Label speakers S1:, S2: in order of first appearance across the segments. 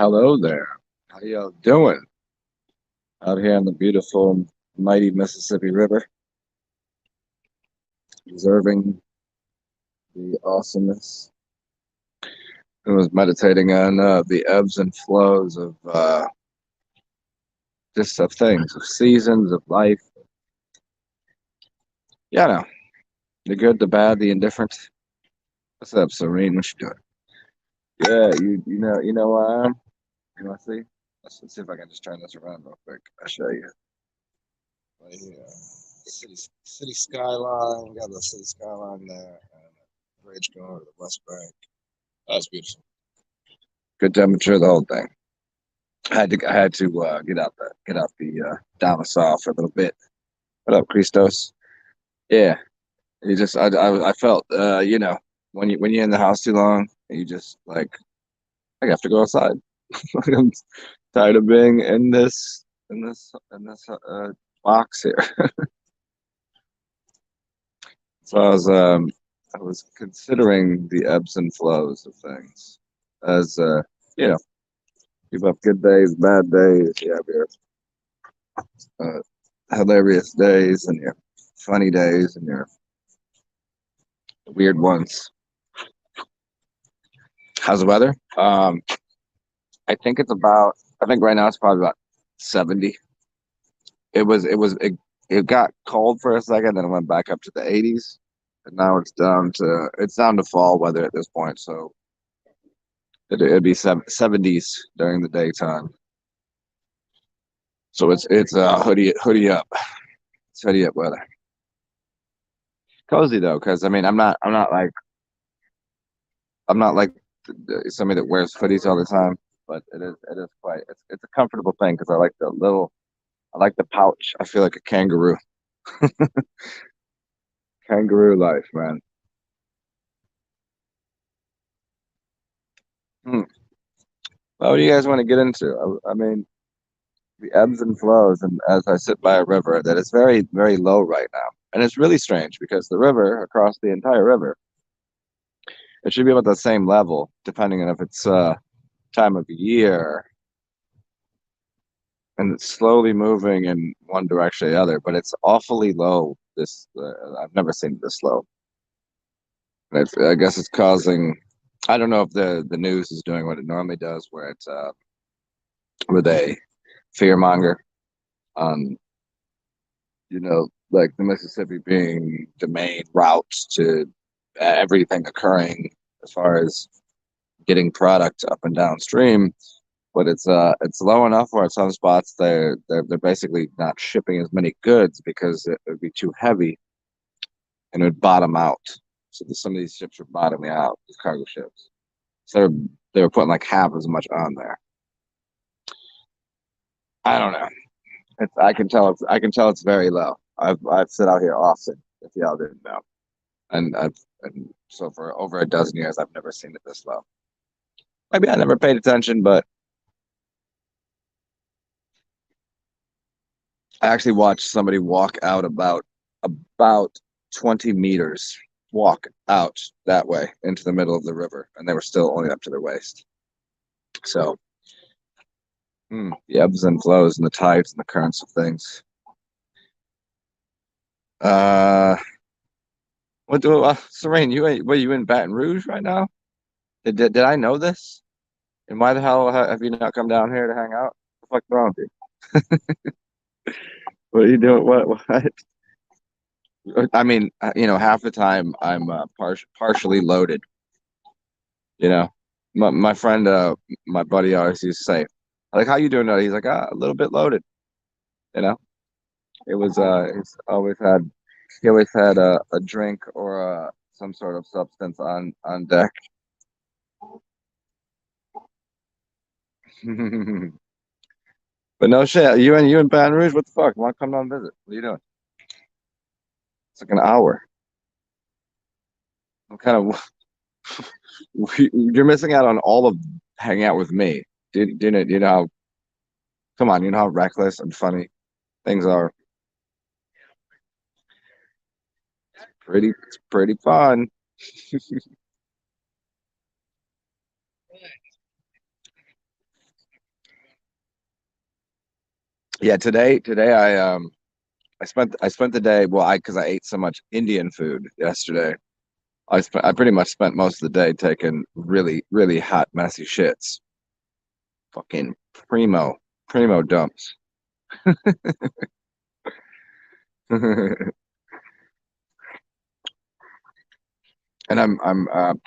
S1: Hello there. How y'all doing out here on the beautiful, mighty Mississippi River, observing the awesomeness? I was meditating on the ebbs and flows of just of things, of seasons, of life. Yeah, no, the good, the bad, the indifferent. What's up, Serene? What you doing? Yeah, you know where I am. You want to see? Let's see if I can just turn this around real quick. I'll show you. Right here. City skyline. Got the city skyline there, and a bridge going over the West Bank. That's beautiful. Good temperature, the whole thing. I had to get out the domicile for a little bit. What up, Christos? Yeah, you just I felt when you're in the house too long, you just like I have to go outside. Like, I'm tired of being in this box here. So I was considering the ebbs and flows of things as you know you have good days, bad days, you have your uh, hilarious days and your funny days and your weird ones. How's the weather? I think right now it's probably about 70. It got cold for a second, then it went back up to the 80s, and now it's down to fall weather at this point. So it'd be 70s during the daytime. So it's hoodie up. It's hoodie up weather. Cozy though, because I mean I'm not like somebody that wears hoodies all the time, but it is quite it's a comfortable thing because I like the pouch. I feel like a kangaroo. Kangaroo life, man. Hmm. Well, what do you guys want to get into? I mean, the ebbs and flows, and as I sit by a river that is very, very low right now. And it's really strange because the river, across the entire river, it should be about the same level, depending on if it's time of year, and it's slowly moving in one direction or the other, but it's awfully low. I've never seen it this low. And I guess it's causing. I don't know if the news is doing what it normally does, where they fearmonger on like the Mississippi being the main route to everything occurring as far as getting product up and downstream. But it's low enough where at some spots they're basically not shipping as many goods because it would be too heavy and it would bottom out. So some of these ships are bottoming out, these cargo ships. So they were putting like half as much on there. I don't know. I can tell it's very low. I've sit out here often, if y'all didn't know. And so for over a dozen years I've never seen it this low. Maybe I never paid attention, but I actually watched somebody walk out about 20 meters, walk out that way into the middle of the river, and they were still only up to their waist. So the ebbs and flows and the tides and the currents of things. Uh, Serene, you in Baton Rouge right now? Did I know this? And why the hell have you not come down here to hang out? What the fuck's wrong with you? What are you doing? What? I mean, half the time I'm partially loaded. You know, my friend, my buddy always used to say, like, "How you doing?" He's like, "Ah, a little bit loaded." You know, he always had a drink or some sort of substance on deck. But no shit, you in Baton Rouge? What the fuck? Want to come down and visit? What are you doing? It's like an hour. I'm kind of you're missing out on all of hanging out with me. Do you know how? Come on, you know how reckless and funny things are. It's pretty fun. Yeah, today I spent the day, well, I because I ate so much Indian food yesterday. I pretty much spent most of the day taking really hot messy shits. Fucking primo dumps. And I'm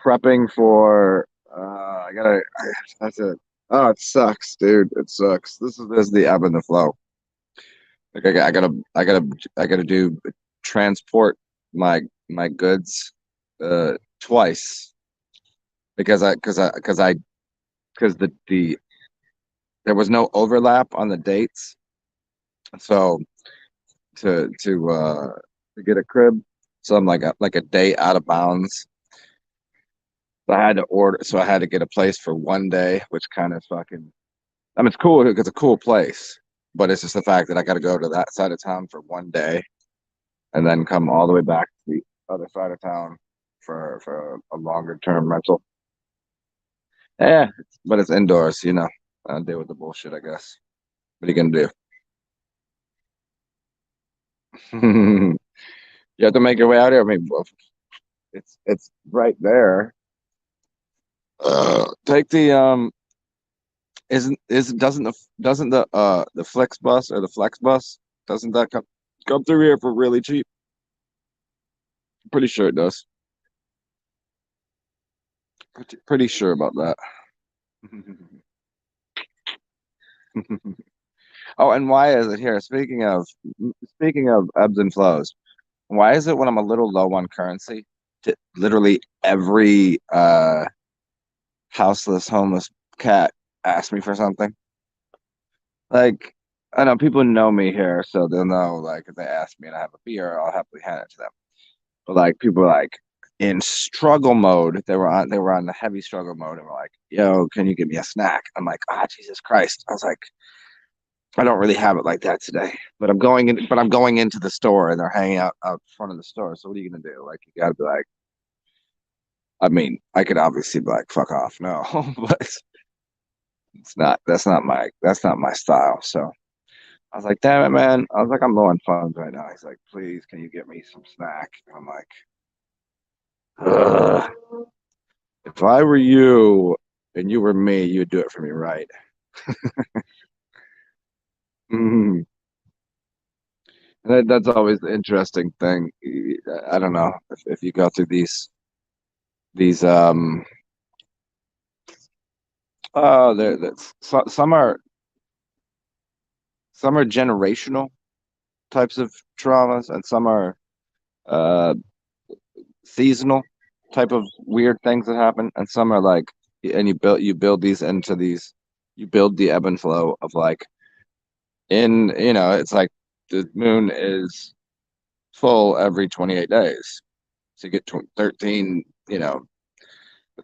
S1: prepping for that's it. Oh, it sucks, dude. It sucks. This is the ebb and the flow. Like I gotta do transport my goods twice because the there was no overlap on the dates. So to get a crib, so I'm like a day out of bounds. So I had to get a place for one day, which kind of fucking, I mean, it's cool. It's a cool place, but it's just the fact that I got to go to that side of town for one day and then come all the way back to the other side of town for a longer term rental. Yeah, but it's indoors, you know. I'll deal with the bullshit, I guess. What are you gonna do? You have to make your way out here. I mean, well, it's right there. Take the isn't doesn't the Flex bus or the Flex bus doesn't that come through here for really cheap? Pretty sure it does. Pretty sure about that. Oh, and why is it here? Speaking of ebbs and flows, why is it when I'm a little low on currency, literally every houseless, homeless cat asks me for something? Like, I know people know me here, so they'll know, like, if they ask me and I have a beer, I'll happily hand it to them. But like people were like in struggle mode. They were on the heavy struggle mode and were like, "Yo, can you give me a snack?" I'm like, "Ah, Jesus Christ!" I was like, "I don't really have it like that today." But I'm going into the store and they're hanging out front of the store. So what are you gonna do? Like, you gotta be like, I mean, I could obviously be like, "Fuck off," no, but it's not. That's not my style. So I was like, "Damn it, man!" I was like, "I'm low on funds right now." He's like, "Please, can you get me some snack?" And I'm like, ugh. If I were you and you were me, you'd do it for me, right? Mhm. That's always the interesting thing. I don't know if you go through these some are generational types of traumas and some are uh seasonal type of weird things that happen and some are like, and you build these into these, you build the ebb and flow of like, it's like the moon is full every 28 days. So you get 13,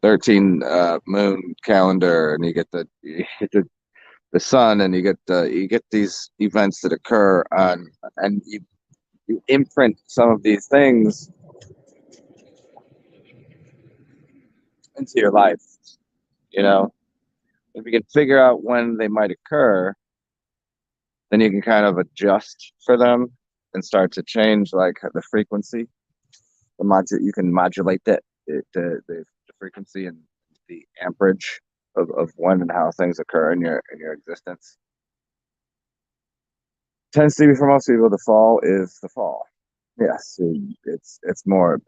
S1: 13 moon calendar, and you get the sun, and you get these events that occur on, and you imprint some of these things into your life. You know, if you can figure out when they might occur, then you can kind of adjust for them and start to change like the frequency. You can modulate the frequency and the amperage of when and how things occur in your existence. Tends to be for most people, the fall is the fall. Yes, it's more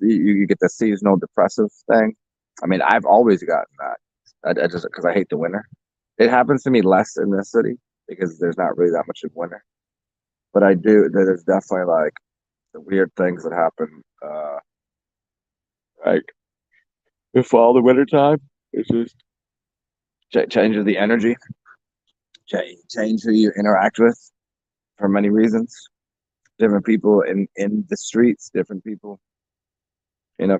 S1: you get the seasonal depressive thing. I mean, I've always gotten that. I just because I hate the winter. It happens to me less in this city because there's not really that much of winter. But I do. There's definitely like the weird things that happen. Like the fall, the winter time. It's just changes the energy, change who you interact with for many reasons. Different people in the streets, different people,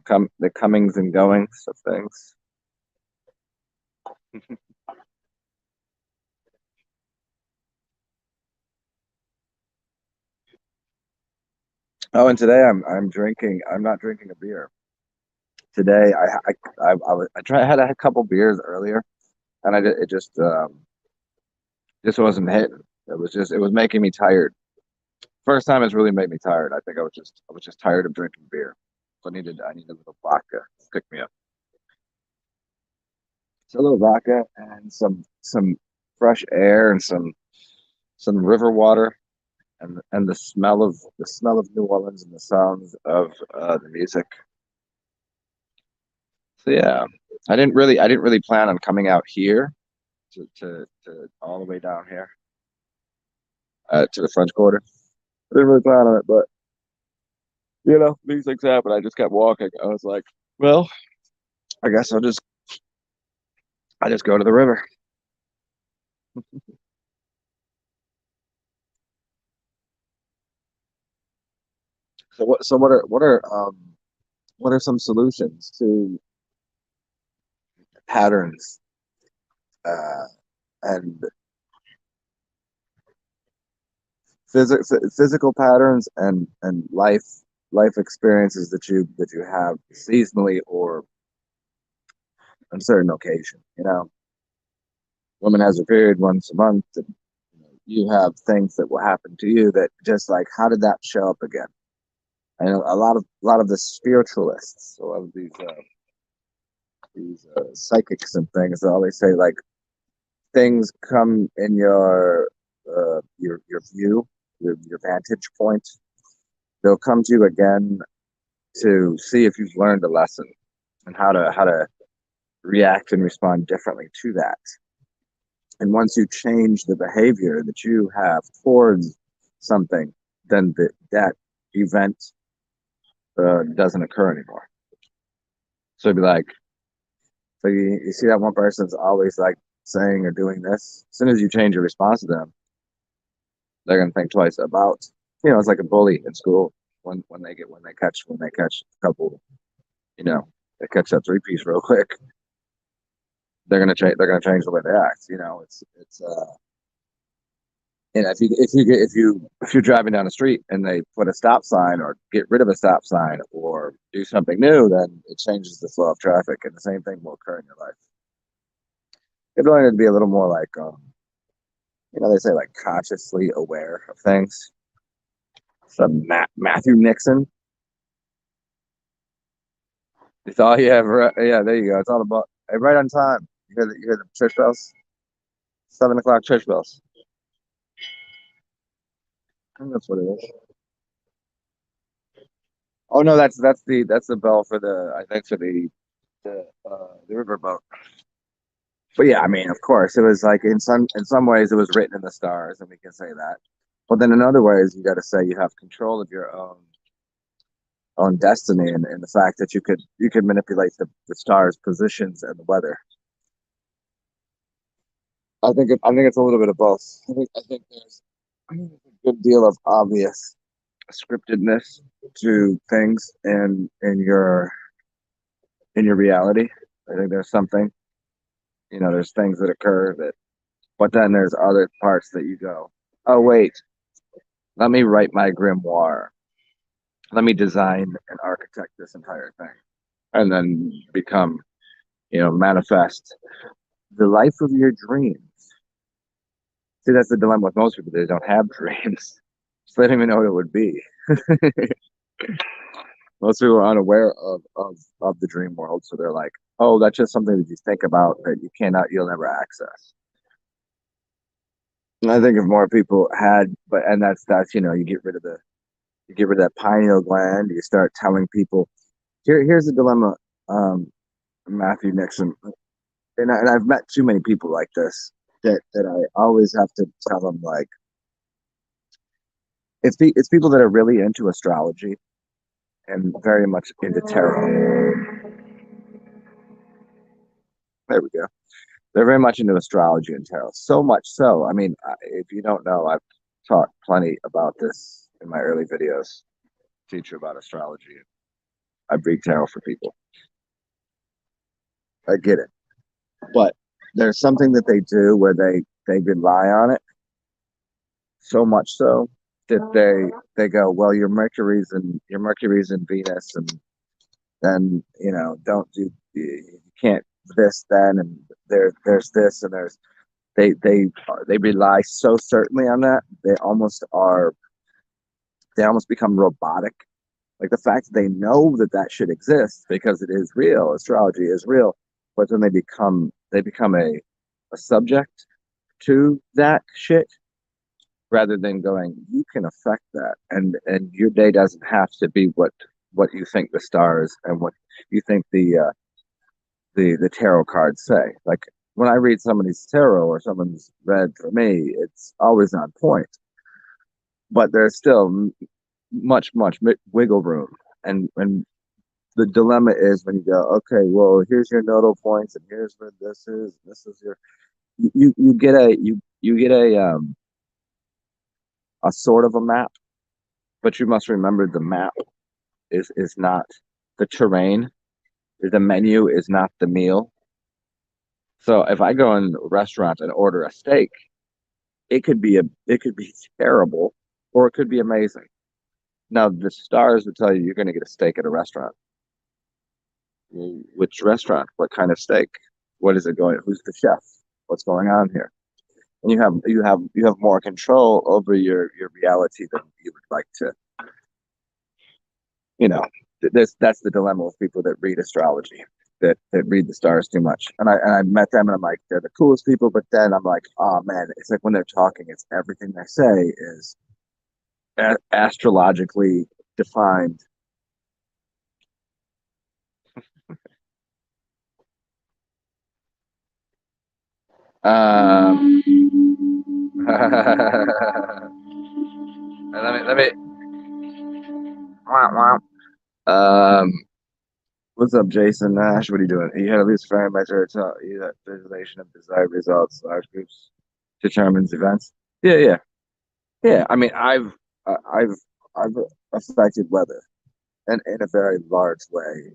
S1: come the comings and goings of things. Oh, and today I'm drinking. I'm not drinking a beer today. I had a couple beers earlier, and it just wasn't hitting. It was making me tired. First time it's really made me tired. I think I was just tired of drinking beer. So I needed a little vodka to pick me up. So a little vodka and some fresh air and some river water and the smell of New Orleans and the sounds of the music. So yeah, I didn't really plan on coming out here to all the way down here to the French Quarter. I didn't really plan on it, but these things happen. I just kept walking. I was like, well, I guess I just go to the river. What are some solutions to patterns uh, and physical patterns and life experiences that you have seasonally or on certain occasion. Woman has her period once a month, and you have things that will happen to you that just like, how did that show up again? I know a lot of the spiritualists, a lot of these psychics and things, they always say like things come in your view, your vantage point. They'll come to you again to see if you've learned a lesson and how to react and respond differently to that. And once you change the behavior that you have towards something, then that event doesn't occur anymore. So it'd be like, so you see that one person's always like saying or doing this. As soon as you change your response to them, they're gonna think twice about. It's like a bully in school when they catch a couple, you know, they catch that three piece real quick. They're gonna change the way they act. It's if you're driving down the street and they put a stop sign or get rid of a stop sign or do something new, then it changes the flow of traffic, and the same thing will occur in your life. You're going to be a little more like, they say like consciously aware of things. So Matthew Nixon. It's all yeah, yeah. There you go. It's all about right on time. You hear the church bells. 7 o'clock church bells. I think that's what it is. Oh no, that's the bell for the I think for the riverboat. But yeah, I mean, of course, it was like in some ways it was written in the stars, and we can say that. But then in other ways, you got to say you have control of your own destiny, and the fact that you could manipulate the stars' positions and the weather. I think it's a little bit of both. I think there's a good deal of obvious scriptedness to things in your reality. I think there's something, there's things that occur that, but then there's other parts that you go, oh wait, let me write my grimoire. Let me design and architect this entire thing, and then become, manifest the life of your dreams. See, that's the dilemma with most people. They don't have dreams. So they don't even know what it would be. Most people are unaware of the dream world. So they're like, oh, that's just something that you think about that you'll never access. And I think if more people had, and that's, you get rid of that pineal gland, you start telling people, here's the dilemma, Matthew Nixon. And I've met too many people like this that I always have to tell them like, it's people that are really into astrology and very much into tarot. There we go. They're very much into astrology and tarot. So much so, I mean, if you don't know, I've talked plenty about this in my early videos. Teach you about astrology. I read tarot for people. I get it, but there's something that they do where they rely on it so much so that they go, well, your Mercury's in Venus, and then don't do you can't this then, and there's this and there's they rely so certainly on that they almost become robotic. Like the fact that they know that that should exist because it is real, astrology is real, but then they become a subject to that shit rather than going, you can affect that, and your day doesn't have to be what you think the stars and what you think the tarot cards say. Like when I read somebody's tarot or someone's read for me, it's always on point, but there's still much wiggle room. And the dilemma is when you go, okay, well, here's your nodal points, and here's where this is. This is your you get a sort of a map, but you must remember the map is not the terrain. The menu is not the meal. So if I go in a restaurant and order a steak, it could be terrible, or it could be amazing. Now the stars would tell you you're going to get a steak at a restaurant. Which restaurant? What kind of steak? What is it going? Who's the chef? What's going on here? And you have more control over your reality than you would like to. You know, that's the dilemma with people that read astrology, that read the stars too much. And I met them, and I'm like, they're the coolest people. But then I'm like, oh man, it's like when they're talking, it's everything they say is astrologically defined. Um, let me. Wah, wah. What's up, Jason Nash? What are you doing? You had at least frame measure you that visualization of desired results. Large groups determines events. Yeah, yeah, yeah. I mean, I've I've affected weather in a very large way,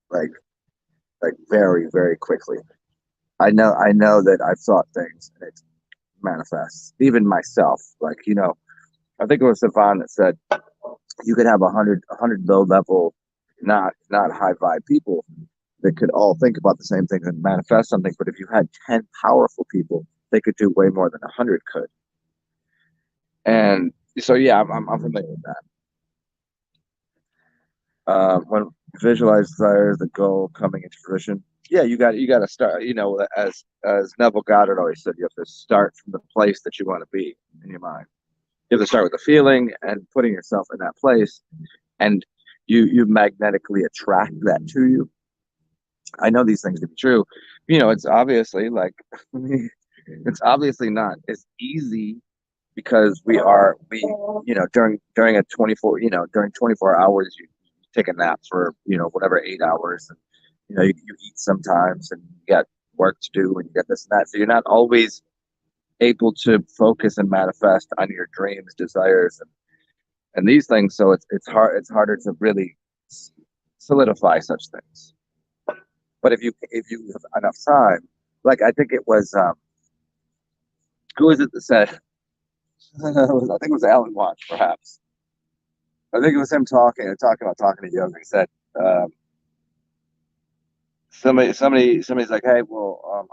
S1: like very quickly. I know that I've thought things and it manifests. Even myself, like I think it was Savon that said you could have a hundred low level, not high vibe people that could all think about the same thing and manifest something. But if you had 10 powerful people, they could do way more than 100 could. And so, yeah, I'm familiar with that. When visualize desires, the goal coming into fruition. Yeah, you got to start. As Neville Goddard always said, you have to start from the place that you want to be in your mind. You have to start with the feeling and putting yourself in that place, and you magnetically attract that to you. I know these things to be true. It's obviously like it's obviously not as easy because during a 24 during 24 hours you take a nap for whatever 8 hours, and you eat sometimes, and you got work to do, and you get this and that, so you're not always able to focus and manifest on your dreams, desires, and these things. So it's harder to really solidify such things. But if you have enough time, like I think it was who is it that said I think it was Alan Watts, perhaps. I think it was him talking about talking to yoga. He said somebody's like, hey, well,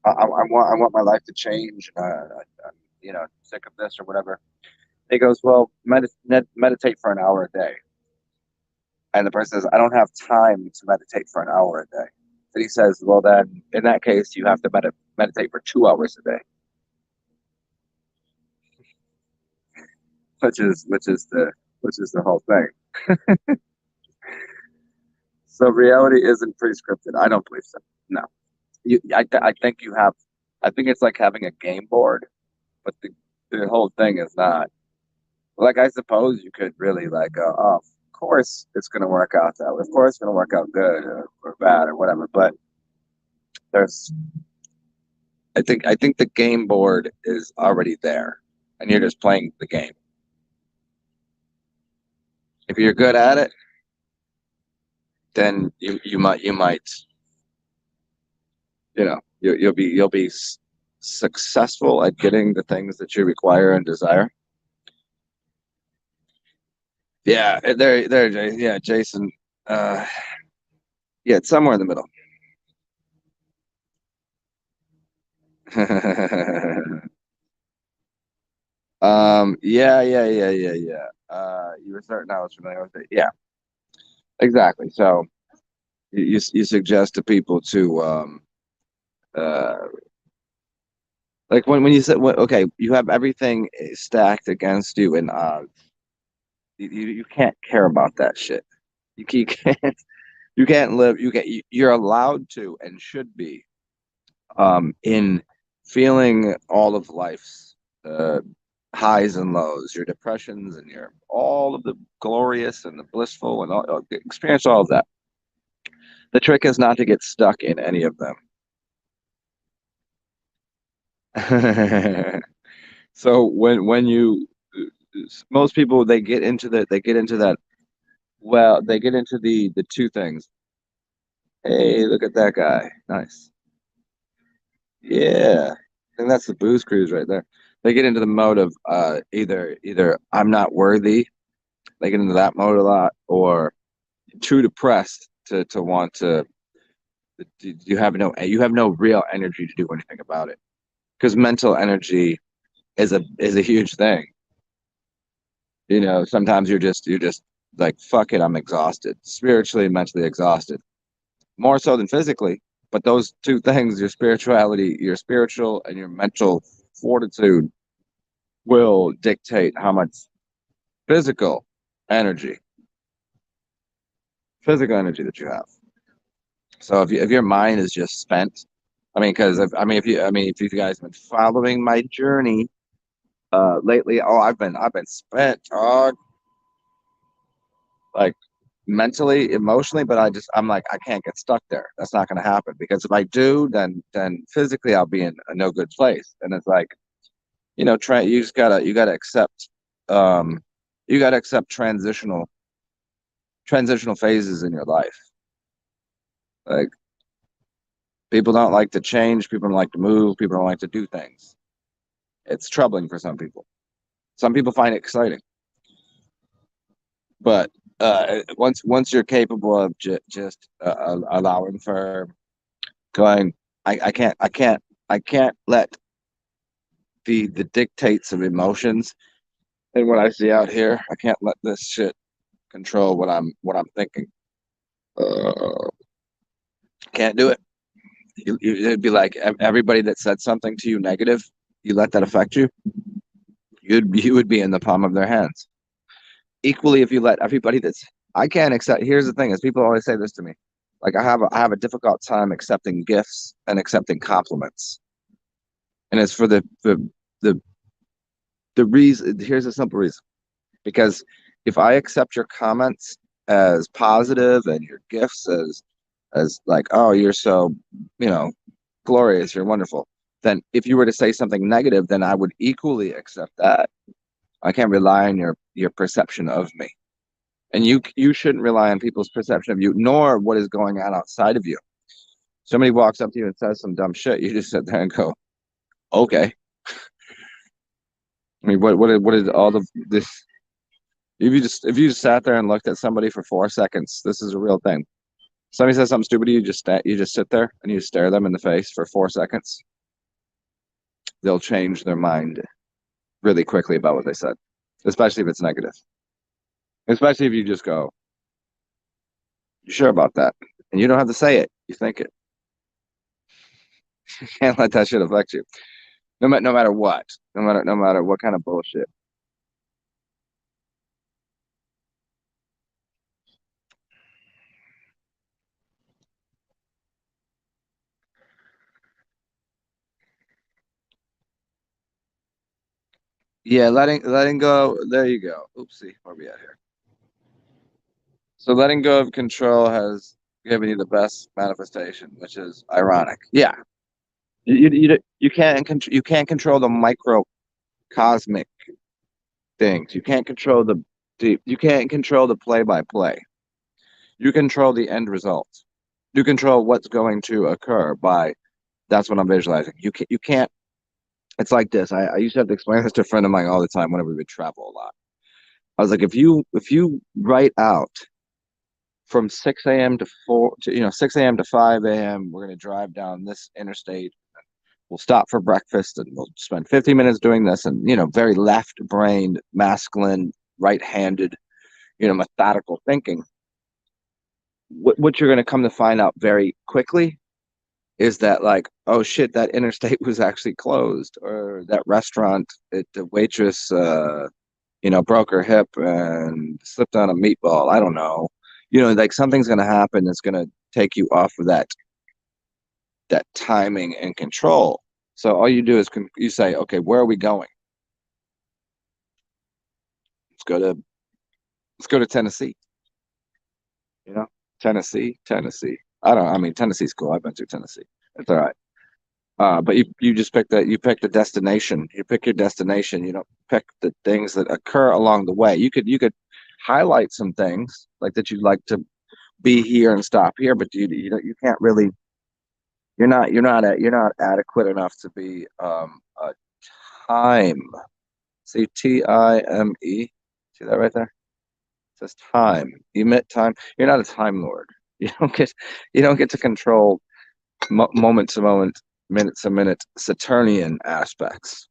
S1: I want my life to change. I'm sick of this or whatever. He goes, well, meditate for an hour a day. And the person says, I don't have time to meditate for an hour a day. And he says, well, then in that case, you have to meditate for 2 hours a day, which is the whole thing. So reality isn't pre-scripted. I don't believe so. No, I think you have. I think it's like having a game board, but the whole thing is not. Like I suppose you could really like go, oh, of course it's going to work out that way. Of course it's going to work out good or bad or whatever. But there's, I think the game board is already there, and you're just playing the game. If you're good at it, then you might you'll be successful at getting the things that you require and desire. Yeah, yeah, Jason. Uh, yeah, it's somewhere in the middle. Yeah. You were certain I was familiar with it. Yeah, exactly. So you suggest to people to uh like when you said okay, you have everything stacked against you and you can't care about that shit. You can't you can't live you're allowed to and should be in feeling all of life's uh highs and lows, your depressions and your all of the glorious and the blissful and experience all of that. The trick is not to get stuck in any of them. So when you most people they get into that they get into the two things. Hey, look at that guy. Nice. Yeah. I think that's the booze cruise right there. They get into the mode of either I'm not worthy, they get into that mode a lot, or too depressed to want to you have no real energy to do anything about it. Because mental energy is a huge thing. Sometimes you're just like, fuck it, I'm exhausted, spiritually and mentally exhausted, more so than physically. But those two things, your spirituality, your spiritual and your mental fortitude, will dictate how much physical energy, physical energy that you have. So if your mind is just spent, I mean, because if you guys have been following my journey lately, oh, I've been spent, like mentally, emotionally, but I'm like, I can't get stuck there. That's not going to happen because if I do, then physically I'll be in a no good place. And it's like, you gotta accept, um, you gotta accept transitional phases in your life. Like people don't like to change, people don't like to move, people don't like to do things. It's troubling for some people. Some people find it exciting, but once you're capable of just allowing for going, I can't let the dictates of emotions and what I see out here. I can't let this shit control what I'm thinking. Uh, can't do it. It'd be like everybody that said something to you negative. You let that affect you. You would be in the palm of their hands. Equally, if you let everybody that's I can't accept. Here's the thing: is people always say this to me. Like I have a difficult time accepting gifts and accepting compliments, and it's for the the reason. Here's a simple reason: because if I accept your comments as positive and your gifts as like, oh, you're so, you know, glorious, you're wonderful, then if you were to say something negative, then I would equally accept that. I can't rely on your perception of me. And you shouldn't rely on people's perception of you, nor what is going on outside of you. Somebody walks up to you and says some dumb shit, you just sit there and go, okay. I mean, what is all the this if you just sat there and looked at somebody for 4 seconds, this is a real thing. Somebody says something stupid, you just sit there and you stare them in the face for 4 seconds. They'll change their mind really quickly about what they said, especially if it's negative. Especially if you just go, "You sure about that?" And you don't have to say it. You think it. You can't let that shit affect you. No matter what. No matter what kind of bullshit. Yeah, letting go. There you go. Oopsie, where we at here? So letting go of control has given you the best manifestation, which is ironic. Yeah, you can't control the microcosmic things. You can't control the deep. You can't control the play by play. You control the end result. You control what's going to occur by that's what I'm visualizing. You can't. It's like this. I used to have to explain this to a friend of mine all the time whenever we would travel a lot. I was like, if you write out from 6 a.m. to 4 to 6 a.m. to 5 a.m. we're gonna drive down this interstate. we'll stop for breakfast and we'll spend 15 minutes doing this, and very left-brained, masculine, right-handed, methodical thinking. What you're going to come to find out very quickly is that, like, oh shit, that interstate was actually closed, or that restaurant, the waitress broke her hip and slipped on a meatball. I don't know. Like, something's going to happen that's going to take you off of that timing and control. So all you do is you say, okay, where are we going? Let's go to Tennessee. Tennessee. I mean, Tennessee's cool. I've been to Tennessee. It's all right. But you just pick the destination. You pick your destination. You don't pick the things that occur along the way. You could highlight some things like that you'd like to be here and stop here, but you can't really. You're not adequate enough to be a time. See, time. See that right there? It says time. Emit time. You're not a time lord. You don't get to control moment to moment, minute to minute Saturnian aspects.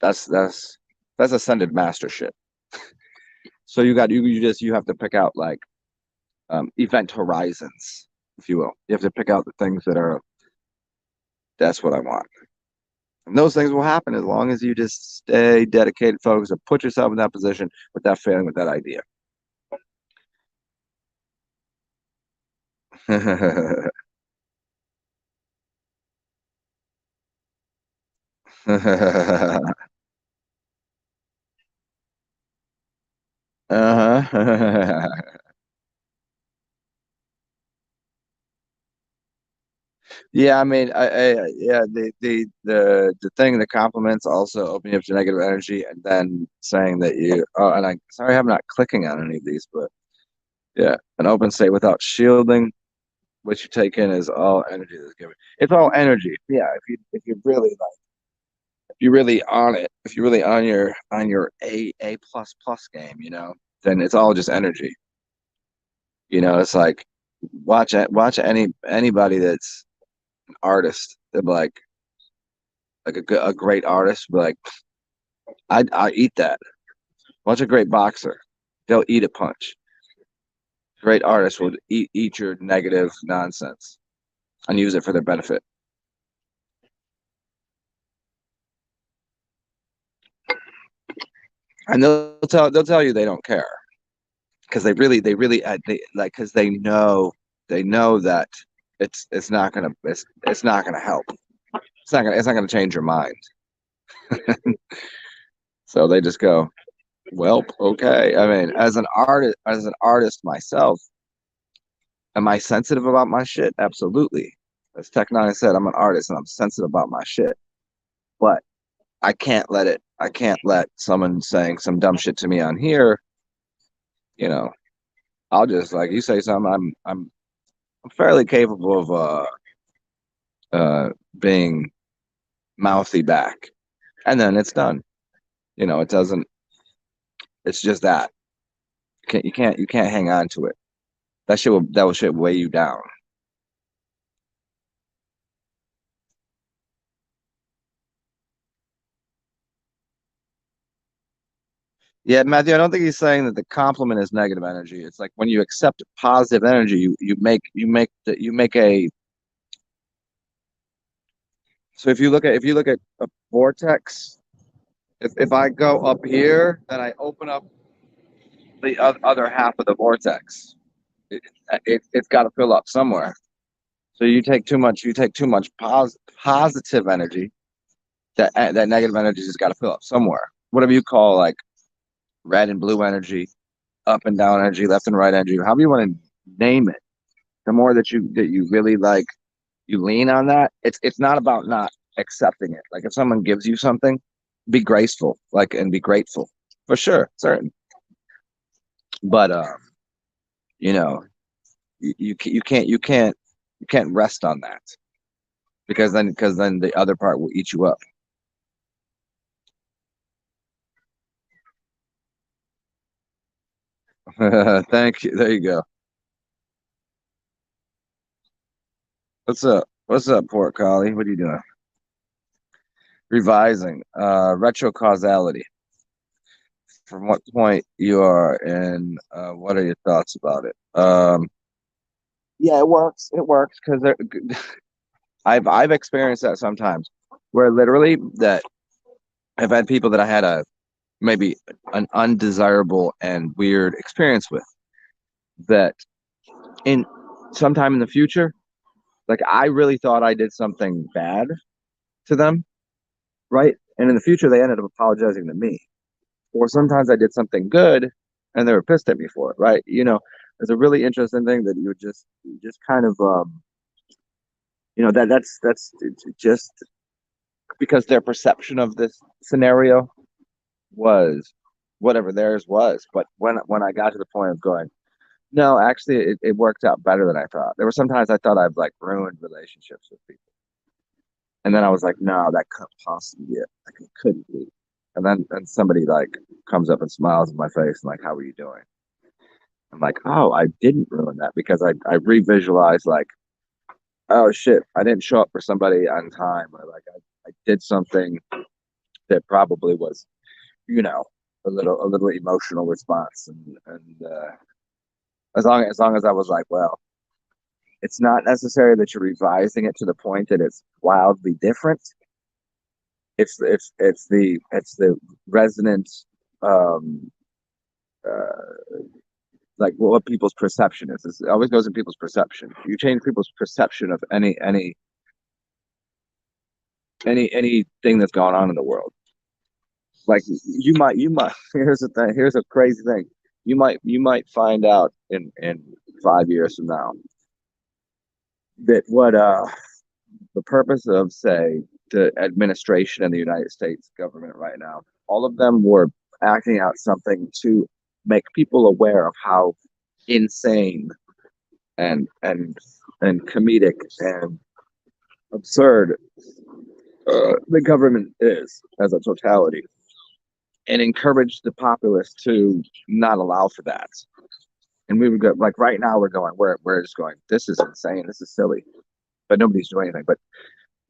S1: That's ascended mastership. So you have to pick out, like, event horizons, if you will. You have to pick out the things that's what I want. And those things will happen as long as you just stay dedicated, focused, and put yourself in that position with that feeling, with that idea. Uh-huh. Yeah, I mean, yeah, the thing, the compliments also open you up to negative energy, and then saying that and I sorry I'm not clicking on any of these, but yeah, an open state without shielding, what you take in is all energy that's given. It's all energy. Yeah, if you really like, if you're really on it, if you're really on your A plus plus game, then it's all just energy. It's like, watch anybody that's an artist. They're like a great artist, be like, I eat that. Watch a great boxer. They'll eat a punch. Great artists will eat your negative nonsense and use it for their benefit. And they'll tell you they don't care, because they like, because they know that it's not gonna help. It's not gonna change your mind. So they just go, well, okay. I mean, as an artist myself, am I sensitive about my shit? Absolutely. As Tech Nine said, I'm an artist and I'm sensitive about my shit. But I can't let someone saying some dumb shit to me on here, you know, I'll just, like, you say something, I'm fairly capable of being mouthy back. And then it's done. It doesn't, it's just that. You can't hang on to it. That will weigh you down. Yeah, Matthew, I don't think he's saying that the compliment is negative energy. It's like, when you accept positive energy, you make a. So if you look at a vortex, if I go up here, then I open up the other half of the vortex. It's got to fill up somewhere. So you take too much positive energy. That negative energy has got to fill up somewhere. Whatever you call, like, red and blue energy, up and down energy, left and right energy, however you want to name it. The more that you really, like, you lean on that, it's not about not accepting it. Like, if someone gives you something, be graceful, like, and be grateful, for sure, certain. But you know, you can't rest on that, because then the other part will eat you up. Thank you. There you go. What's up? What's up, Port Collie? What are you doing? Revising. Retrocausality. From what point you are and what are your thoughts about it? Yeah, it works. It works because I've experienced that sometimes where literally that I've had people that I had a maybe an undesirable and weird experience with that in sometime in the future, like I really thought I did something bad to them, right? And in the future they ended up apologizing to me. Or sometimes I did something good and they were pissed at me for it, right? It's a really interesting thing that you just kind of that's it's just because their perception of this scenario was whatever theirs was. But when I got to the point of going, no, actually it worked out better than I thought. There were sometimes I thought I've like ruined relationships with people. And then I was like, no, that couldn't possibly be it. Like it couldn't be. And somebody like comes up and smiles in my face and like, how are you doing? I'm like, oh, I didn't ruin that because I revisualized like, oh shit, I didn't show up for somebody on time, or like I did something that probably was, you know, a little emotional response, and as long as I was like, well, it's not necessary that you're revising it to the point that it's wildly different. It's the resonant um uh like what people's perception is. It always goes in people's perception. You change people's perception of anything that's going on in the world. Like you might here's the thing, here's a crazy thing. You might find out in 5 years from now that what the purpose of, say, the administration in the United States government right now, all of them were acting out something to make people aware of how insane and and and comedic and absurd the government is as a totality, and encourage the populace to not allow for that. And we would go like right now we're just going, this is insane, this is silly, but nobody's doing anything. But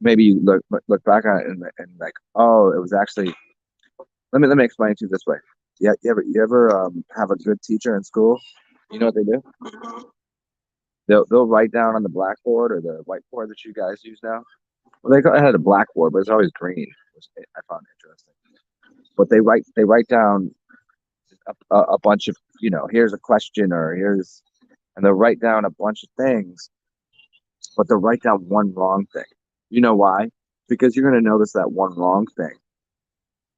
S1: maybe you look back on it and like, oh, it was actually. Let me explain it to you this way. Yeah, you ever have a good teacher in school? You know what they do? They'll write down on the blackboard or the whiteboard that you guys use now. Well, I had a blackboard, but it's always green, which I found interesting. But they write down a bunch of, here's a question, or here's, and they'll write down a bunch of things, but they'll write down one wrong thing. You know why? Because you're going to notice that one wrong thing,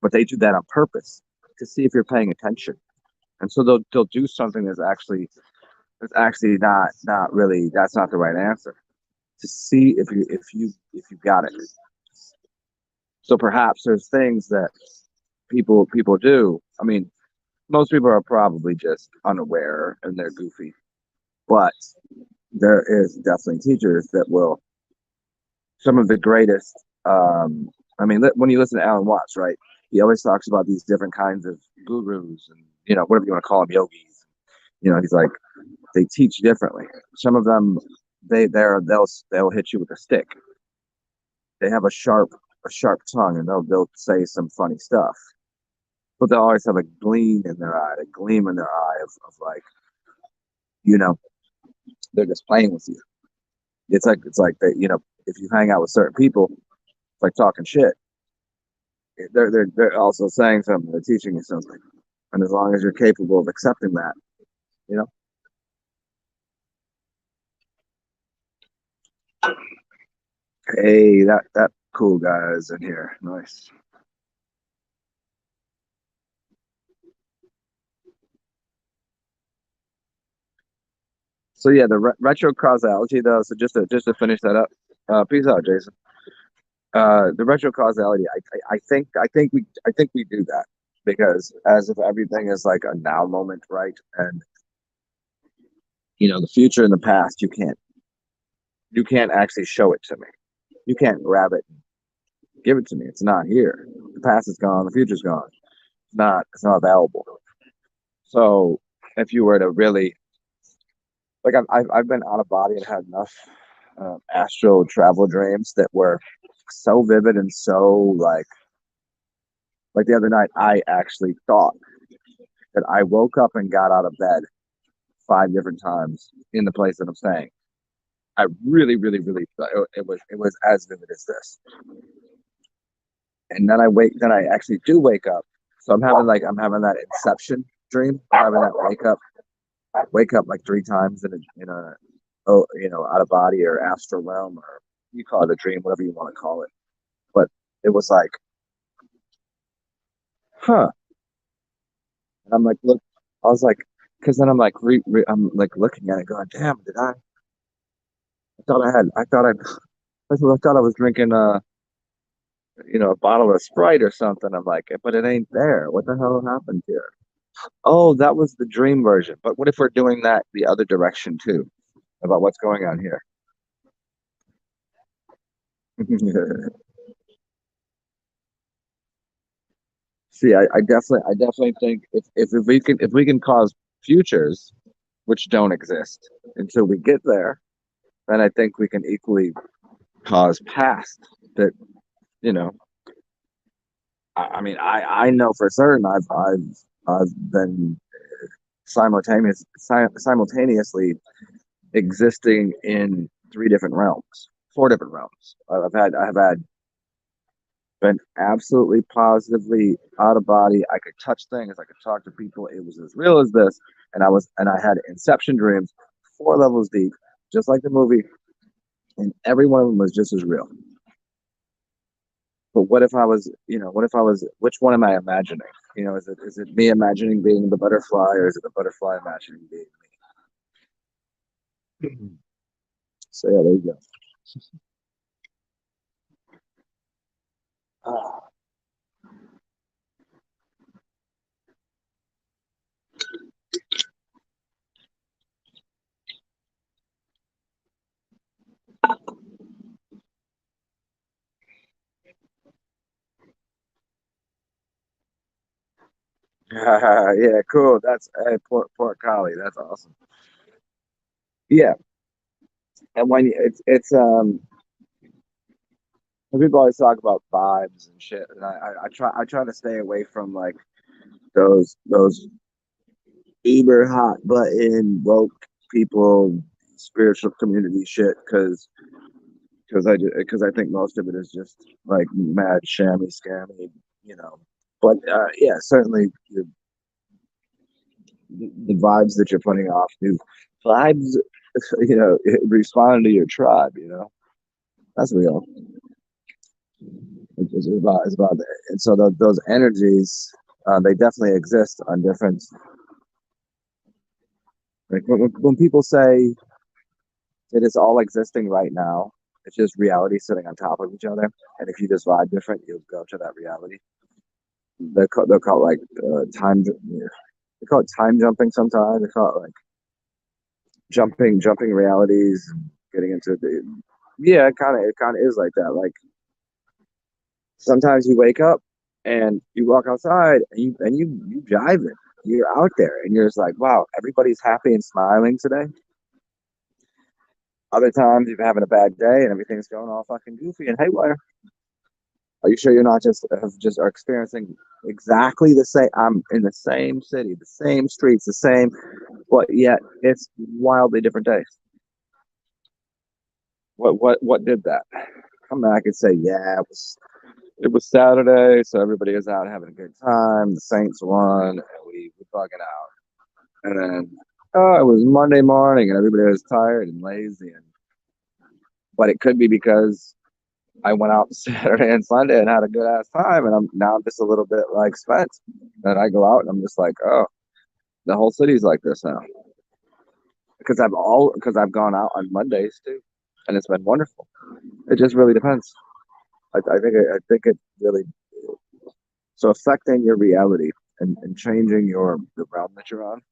S1: but they do that on purpose to see if you're paying attention. And so they'll do something that's actually not really, that's not the right answer, to see if you got it. So perhaps there's things that people do. I mean, most people are probably just unaware and they're goofy, but there is definitely teachers that will, some of the greatest. I mean, when you listen to Alan Watts, right? He always talks about these different kinds of gurus and whatever you want to call them, yogis. He's like, they teach differently. Some of them, they'll hit you with a stick. They have a sharp tongue, and they'll say some funny stuff, but they'll always have a gleam in their eye, of like, you know, they're just playing with you. It's like that, if you hang out with certain people, it's like talking shit. They're also saying something, they're teaching you something. And as long as you're capable of accepting that, you know. Hey, that cool guy is in here. Nice. So yeah, the retro causality though. So just to finish that up, peace out, Jason. The retro causality, I think we do that because as if everything is like a now moment, right? And the future and the past, you can't actually show it to me. You can't grab it and give it to me. It's not here. The past is gone. The future's gone. It's not available. So if you were to really, like, I've been out of body and had enough astral travel dreams that were so vivid and so like the other night, I actually thought that I woke up and got out of bed 5 different times in the place that I'm staying. I really, really, really thought it was as vivid as this. And then then I actually do wake up. So I'm having that inception dream. I'm having that wake up like 3 times in a out of body or astral realm, or you call it a dream, whatever you want to call it. But it was like, huh. And I'm like, look, I was like, because then I'm like, I'm like looking at it, going, damn, did I? I thought I had, I thought I was drinking a bottle of Sprite or something. I'm like, but it ain't there. What the hell happened here? Oh, that was the dream version. But what if we're doing that the other direction too, about what's going on here? See, I definitely think if we can cause futures which don't exist until we get there, then I think we can equally cause past that. You know, I mean, I know for certain I've been simultaneously existing in 3 different realms, 4 different realms. I've had been absolutely positively out of body. I could touch things, I could talk to people. It was as real as this, and I had inception dreams, 4 levels deep, just like the movie, and every one of them was just as real. But which one am I imagining? Is it me imagining being the butterfly, or is it the butterfly imagining being me? So yeah, there you go. Ah. Yeah, cool. That's Port Collie. That's awesome. Yeah, and when people always talk about vibes and shit, and I try to stay away from like those uber hot button woke people spiritual community shit, because I think most of it is just like mad shammy scammy, you know. But yeah, certainly the vibes that you're putting off, new vibes, responding to your tribe, that's real. It's about that. And so those energies, they definitely exist on different. Like when people say it is all existing right now, it's just reality sitting on top of each other. And if you just vibe different, you'll go to that reality. They'll call it like time. They call it time jumping sometimes. They call it like jumping realities, getting into the. Yeah, it kind of is like that. Like sometimes you wake up and you walk outside and you jiving. You're out there and you're just like, wow, everybody's happy and smiling today. Other times you're having a bad day and everything's going all fucking goofy and haywire. Are you sure you're not just are experiencing exactly the same? I'm in the same city, the same streets, the same, but yet it's wildly different days. What did that? Come back and say, yeah, it was Saturday, so everybody was out having a good time. The Saints won, and we bugging out. And then, oh, it was Monday morning, and everybody was tired and lazy. But it could be because I went out Saturday and Sunday and had a good ass time, and I'm just a little bit like spent. And I go out, and I'm just like, oh, the whole city's like this now because I've gone out on Mondays too, and it's been wonderful. It just really depends. I think it really so affecting your reality and changing the realm that you're on.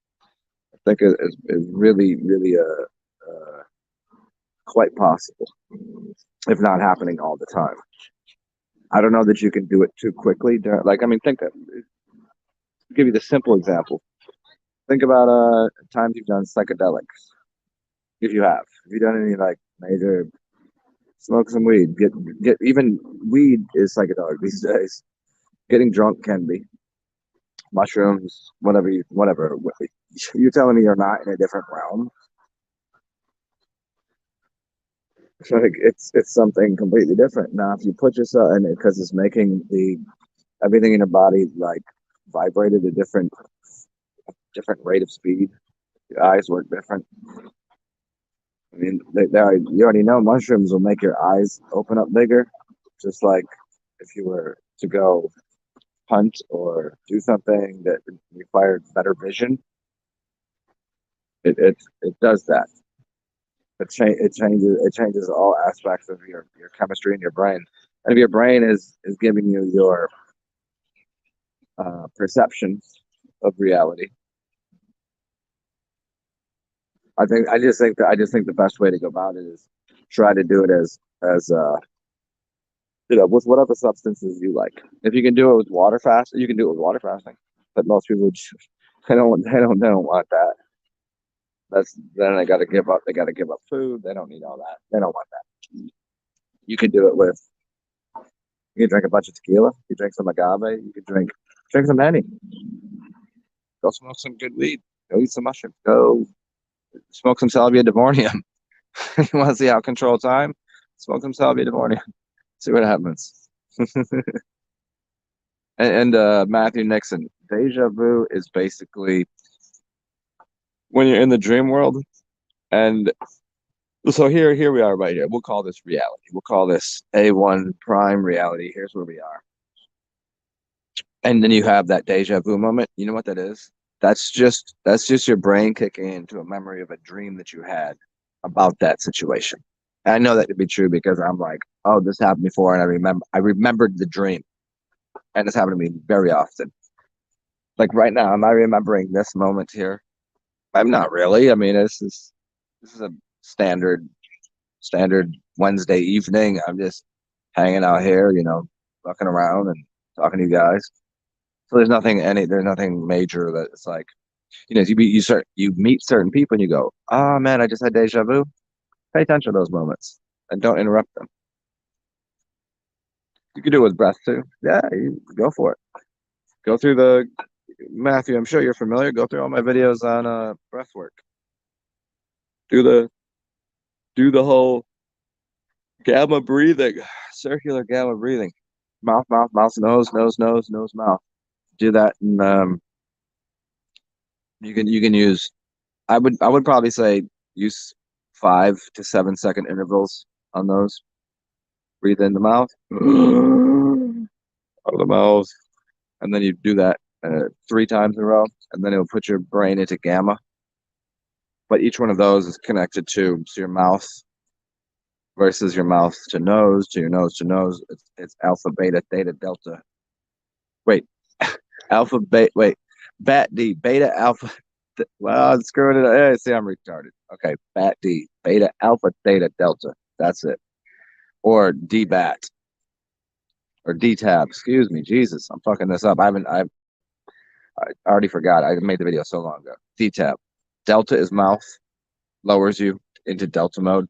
S1: I think is really really quite possible, if not happening all the time. I don't know that you can do it too quickly. Like I mean, give you the simple example. Think about times you've done psychedelics. If you have, have you done any like major Smoke some weed. Get even weed is psychedelic these days. Getting drunk can be mushrooms, whatever. You're telling me you're not in a different realm? Like it's something completely different. Now, if you put yourself in it because it's making the everything in your body like vibrate at a different rate of speed. Your eyes work different. I mean, you already know mushrooms will make your eyes open up bigger, just like if you were to go hunt or do something that required better vision. It does that. It changes all aspects of your chemistry in your brain. And if your brain is giving you your perception of reality, I just think the best way to go about it is try to do it as with whatever substances you like. If you can do it with water fast, you can do it with water fasting. But most people they don't want that. That's then they got to give up. They got to give up food. They don't need all that. They don't want that. You can do it with. You can drink a bunch of tequila. You drink some agave. You can drink some honey. Go smoke some good weed. Go eat some mushrooms. Go smoke some salvia divorium. You want to see how control time? Smoke some salvia divorium. See what happens. And Matthew Nixon, deja vu is basically when you're in the dream world. And so here we are right here. We'll call this reality. We'll call this A1 prime reality. Here's where we are. And then you have that deja vu moment. You know what that is? That's just your brain kicking into a memory of a dream that you had about that situation. And I know that to be true because I'm like, oh, this happened before, and I remembered the dream, and this happened to me very often. Like right now, am I remembering this moment here? I'm not really. I mean, this is a standard Wednesday evening. I'm just hanging out here, fucking around and talking to you guys. So there's nothing major that it's like, you meet certain people and you go, oh man, I just had deja vu. Pay attention to those moments and don't interrupt them. You can do it with breath too. Yeah, you go for it. Go through the Matthew. I'm sure you're familiar. Go through all my videos on breath work. Do the whole gamma breathing, circular gamma breathing. Mouth, nose, mouth. Do that, and you can use. I would probably say use 5 to 7 second intervals on those. Breathe in the mouth, out of the mouth, and then you do that 3 times in a row, and then it'll put your brain into gamma. But each one of those is connected to your mouth versus your mouth to your nose to nose. It's alpha, beta, theta, delta. Wait, alpha, beta. Wait, bat D, beta, alpha. Well, I'm screwing it up. Hey, see, I'm retarded. Okay, bat D, beta, alpha, theta, delta. That's it. Or D bat or D tab. Excuse me, Jesus, I'm fucking this up. I already forgot. I made the video so long ago. D tab. Delta is mouth, lowers you into delta mode.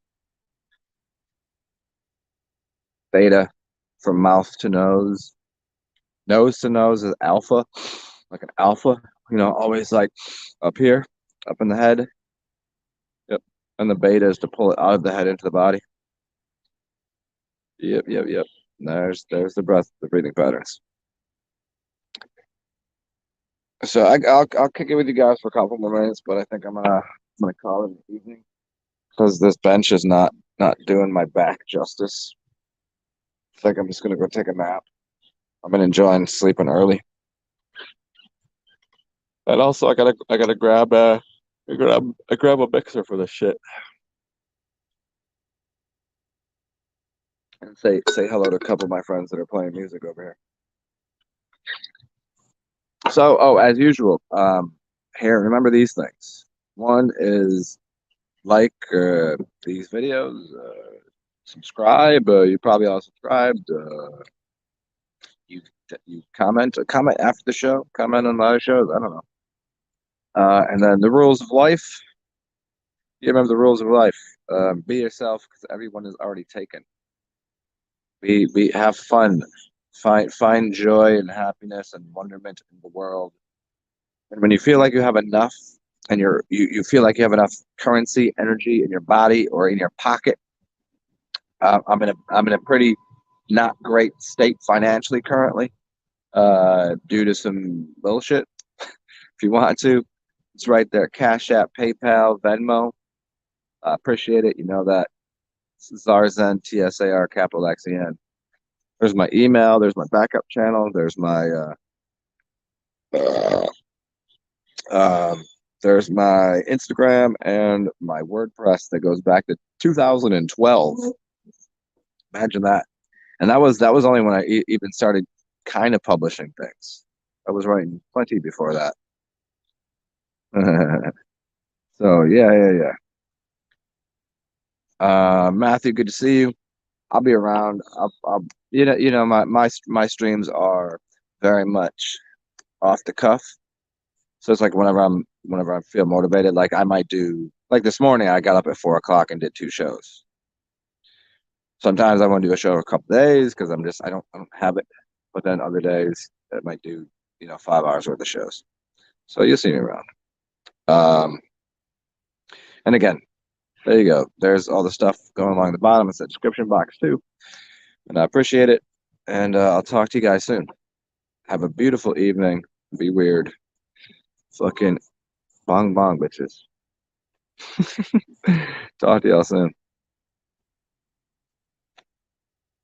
S1: Theta from mouth to nose. Nose to nose is alpha, like an alpha, always like up here, up in the head. Yep. And the beta is to pull it out of the head into the body. Yep. There's the breathing patterns. So I'll kick it with you guys for a couple more minutes, but I think I'm gonna call it an evening because this bench is not doing my back justice. I think I'm just gonna go take a nap. I've been enjoying sleeping early, and also I gotta grab a mixer for this shit and say hello to a couple of my friends that are playing music over here. So, as usual, here, remember these things. One is like these videos, subscribe. You probably all subscribed. You you comment after the show, comment on the other shows. I don't know. And then the rules of life. You remember the rules of life. Be yourself because everyone is already taken. We have fun, find joy and happiness and wonderment in the world. And when you feel like you have enough, and you feel like you have enough currency, energy in your body or in your pocket, I'm in a pretty not great state financially currently, due to some bullshit. If you want to, it's right there. Cash App, PayPal, Venmo. I appreciate it. You know that. TsarXen, TSAR, capital XEN. There's my email. There's my backup channel. Uh, um, there's my Instagram and my WordPress that goes back to 2012. Imagine that. And that was only when I even started kind of publishing things. I was writing plenty before that. So yeah. Matthew, good to see you. I'll be around. My streams are very much off the cuff. So it's like whenever I feel motivated, like I might do like this morning, I got up at 4 o'clock and did 2 shows. Sometimes I want to do a show a couple days because I don't have it. But then other days I might do 5 hours worth of shows. So you'll see me around. Um, and again, there you go. There's all the stuff going along the bottom. It's a description box too. And I appreciate it. And I'll talk to you guys soon. Have a beautiful evening. Be weird. Fucking bong bong, bitches. Talk to y'all soon.